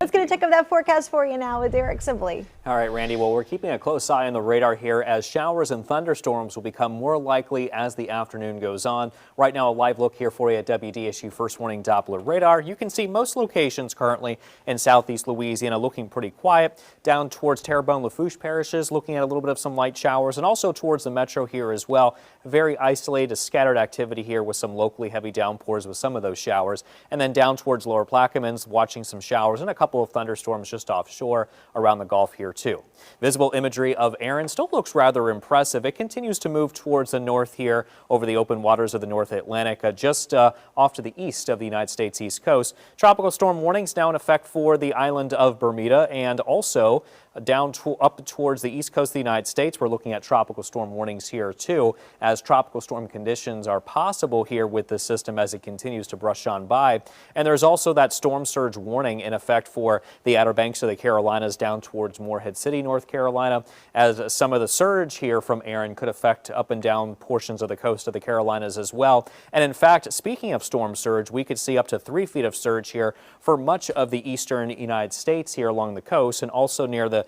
Let's get a check of that forecast for you now with Derek Sibley. All right, Randy. Well, we're keeping a close eye on the radar here as showers and thunderstorms will become more likely as the afternoon goes on. Right now, a live look here for you at WDSU First Warning Doppler radar. You can see most locations currently in southeast Louisiana looking pretty quiet. Down towards Terrebonne, Lafourche parishes, looking at a little bit of some light showers, and also towards the metro here as well. Very isolated, scattered activity here with some locally heavy downpours with some of those showers. And then down towards Lower Plaquemines, watching some showers and a couple of thunderstorms just offshore around the Gulf here too. Visible imagery of Aaron still looks rather impressive. It continues to move towards the north here over the open waters of the North Atlantic, just off to the east of the United States East Coast. Tropical storm warnings now in effect for the island of Bermuda and also up towards the east coast of the United States. We're looking at tropical storm warnings here too, as tropical storm conditions are possible here with the system as it continues to brush on by. And there's also that storm surge warning in effect for the Outer Banks of the Carolinas down towards Morehead City, North Carolina, as some of the surge here from Aaron could affect up and down portions of the coast of the Carolinas as well. And in fact, speaking of storm surge, we could see up to 3 feet of surge here for much of the eastern United States here along the coast, and also near the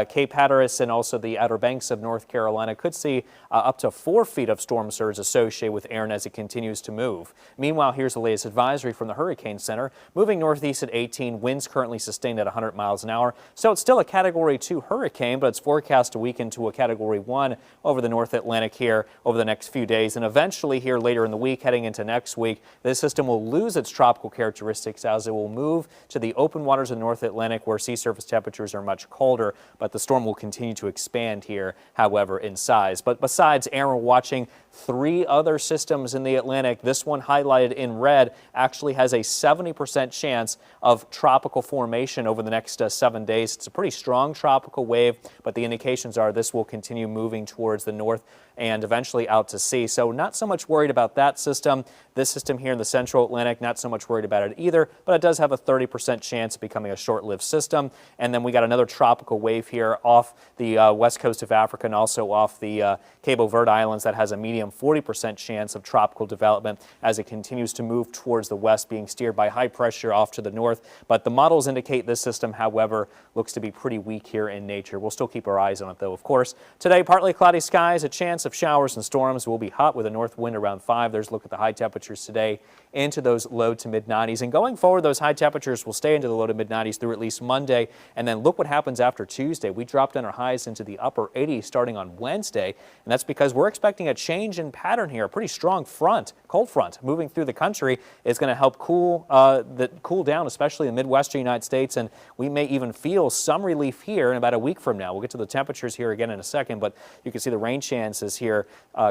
Cape Hatteras and also the Outer Banks of North Carolina could see up to 4 feet of storm surge associated with Aaron as it continues to move. Meanwhile, here's the latest advisory from the Hurricane Center. Moving northeast at 18, winds currently sustained at 100 miles an hour. So it's still a Category 2 hurricane, but it's forecast to weaken to a Category 1 over the North Atlantic here over the next few days. And eventually here later in the week, heading into next week, this system will lose its tropical characteristics as it will move to the open waters of the North Atlantic where sea surface temperatures are much colder. But the storm will continue to expand here, however, in size. But besides Aaron, we're watching 3 other systems in the Atlantic. This one highlighted in red actually has a 70% chance of tropical formation over the next 7 days. It's a pretty strong tropical wave, but the indications are this will continue moving towards the north and eventually out to sea. So not so much worried about that system. This system here in the central Atlantic, not so much worried about it either, but it does have a 30% chance of becoming a short-lived system. And then we got another tropical wave here off the west coast of Africa and also off the Cabo Verde Islands that has a medium 40% chance of tropical development as it continues to move towards the west, being steered by high pressure off to the north. But the models indicate this system, however, looks to be pretty weak here in nature. We'll still keep our eyes on it, though, of course. Today, partly cloudy skies, a chance of showers and storms. Will be hot with a north wind around 5. There's a look at the high temperatures today into those low to mid 90s. And going forward, those high temperatures will stay into the low to mid 90s through at least Monday. And then look what happens after Tuesday. We dropped down our highs into the upper 80s starting on Wednesday. And that's because we're expecting a change in pattern here. A pretty strong front, cold front moving through the country is going to help cool down, especially in the Midwestern United States. And we may even feel some relief here in about a week from now. We'll get to the temperatures here again in a second, but you can see the rain chances here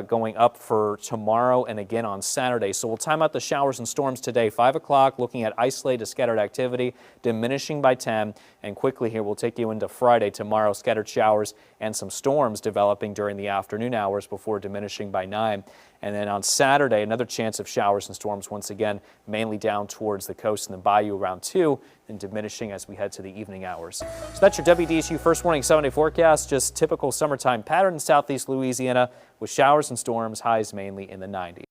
going up for tomorrow and again on Saturday. So we'll time out the showers and storms today. 5 o'clock, looking at isolated scattered activity, diminishing by 10. And quickly here, we'll take you into Friday. Tomorrow, scattered showers and some storms developing during the afternoon hours before diminishing by 9. And then on Saturday, another chance of showers and storms once again, mainly down towards the coast and the bayou around 2, and diminishing as we head to the evening hours. So that's your WDSU First Warning 7-day forecast. Just typical summertime pattern in southeast Louisiana with showers and storms, highs mainly in the 90s.